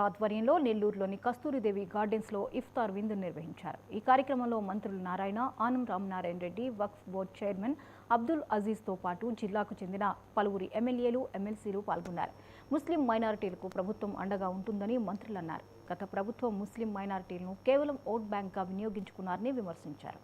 ఆధ్వర్యంలో నెల్లూరులోని కస్తూరిదేవి గార్డెన్స్లో ఇఫ్తార్ విందు నిర్వహించారు. ఈ కార్యక్రమంలో మంత్రులు నారాయణ, ఆనం రామనారాయణ రెడ్డి, వక్ఫ్ బోర్డు చైర్మన్ అబ్దుల్ అజీజ్తో పాటు జిల్లాకు చెందిన పలువురు ఎమ్మెల్యేలు, ఎమ్మెల్సీలు పాల్గొన్నారు. ముస్లిం మైనారిటీలకు ప్రభుత్వం అండగా ఉంటుందని మంత్రులు అన్నారు. గత ప్రభుత్వం ముస్లిం మైనారిటీలను కేవలం ఓట్ బ్యాంక్గా వినియోగించుకున్నారని విమర్శించారు.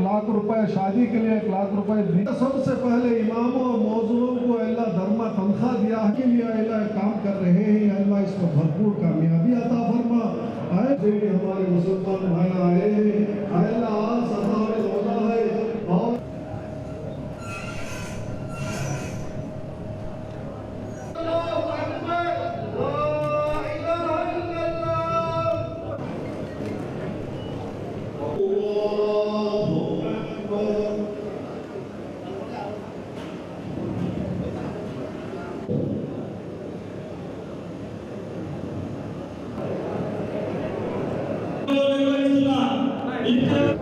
लाख रुपए शादी के लिए 1 लाख रुपए सबसे पहले इमामों और मौजूदों को अल्लाह धर्मा तनख्वाह दिया के लिए अल्लाह काम कर रहे हैं। अल्लाह इसको भरपूर कामयाबी अता फरमा। आए हमारे मुसलमान भाई आए हैं, अल्लाह सदा में रोजा है और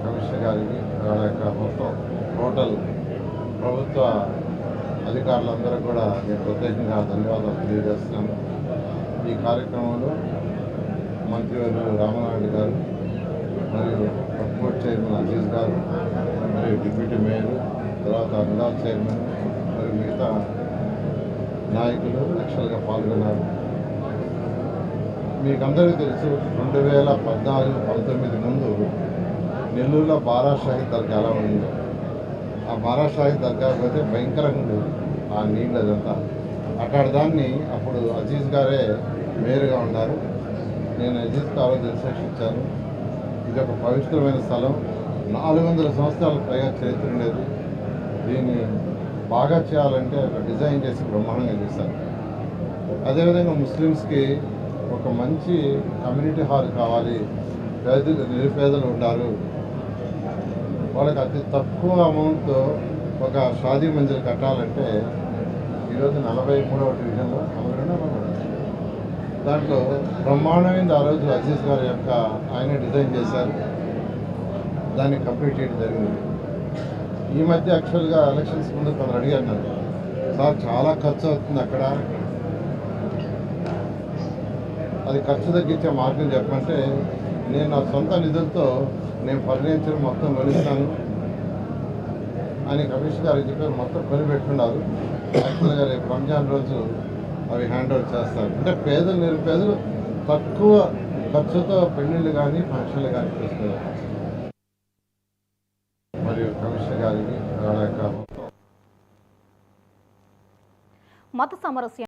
కమిషనర్ గారికి మొత్తం టోటల్ ప్రభుత్వ అధికారులందరూ కూడా నేను ప్రత్యేకంగా ధన్యవాదాలు తెలియజేస్తున్నాను. ఈ కార్యక్రమంలో మంత్రివర్యులు రామనాయుడు గారు మరియు వక్ఫ్ బోర్డు చైర్మన్ అజీజ్ గారు మరియు డిప్యూటీ మేయర్, తర్వాత నిదాల్ చైర్మన్ మరియు మిగతా నాయకులు లక్షలుగా పాల్గొన్నారు. మీకు అందరికీ తెలుసు 2014-19 ముందు నెల్లూరులో బారా షాహిద్ దర్గా ఎలా ఉంది. ఆ బారా షాహిద్ దర్గా పోతే భయంకరంగా ఉండేది ఆ నీళ్ళు అదంతా. అట్లాంటి దాన్ని అప్పుడు అజీజ్ గారే మేయర్గా ఉన్నారు. నేను అజీజ్కి ఆ రోజు ఇన్స్ట్రక్షన్ ఇచ్చాను. ఇది ఒక పవిత్రమైన స్థలం, 400 సంవత్సరాల పైగా చరిత్ర ఉండేది. దీన్ని బాగా చేయాలంటే ఒక డిజైన్ చేసి బ్రహ్మాండంగా చేశారు. అదేవిధంగా ముస్లిమ్స్కి ఒక మంచి కమ్యూనిటీ హాల్ కావాలి. నిరుపేదలు ఉన్నారు, వాళ్ళకి అతి తక్కువ అమౌంట్తో ఒక షాదీ మంజిల్ కట్టాలంటే ఈరోజు 43వ డివిజన్లో 42 దాంట్లో బ్రహ్మాండమైంది. ఆ రోజు అజీజ్ గారి యొక్క ఆయన డిజైన్ చేశారు, దాన్ని కంప్లీట్ చేయడం జరిగింది. ఈ మధ్య యాక్చువల్గా ఎలక్షన్స్ ముందు కొందరు అడిగారు నన్ను, సార్ చాలా ఖర్చు అవుతుంది అక్కడ, అది ఖర్చు తగ్గించే మార్గం చెప్పమంటే నేను నా సొంత నిధులతో నేను ఫర్నిచర్ మొత్తం కొనిస్తాను అని కమిషనర్ గారికి చెప్పారు. మొత్తం కొని పెట్టుకున్నారు. యాక్చువల్గా రేపు రంజాన్ రోజు అవి హ్యాండ్ ఓవర్ చేస్తారు. అంటే పేదలు నిరుపేదలు తక్కువ ఖర్చుతో పెళ్ళిళ్ళు కానీ ఫంక్షన్లు కానీ చేస్తున్నారు. మరియు కమిషనర్ గారికి మత సామరస్యం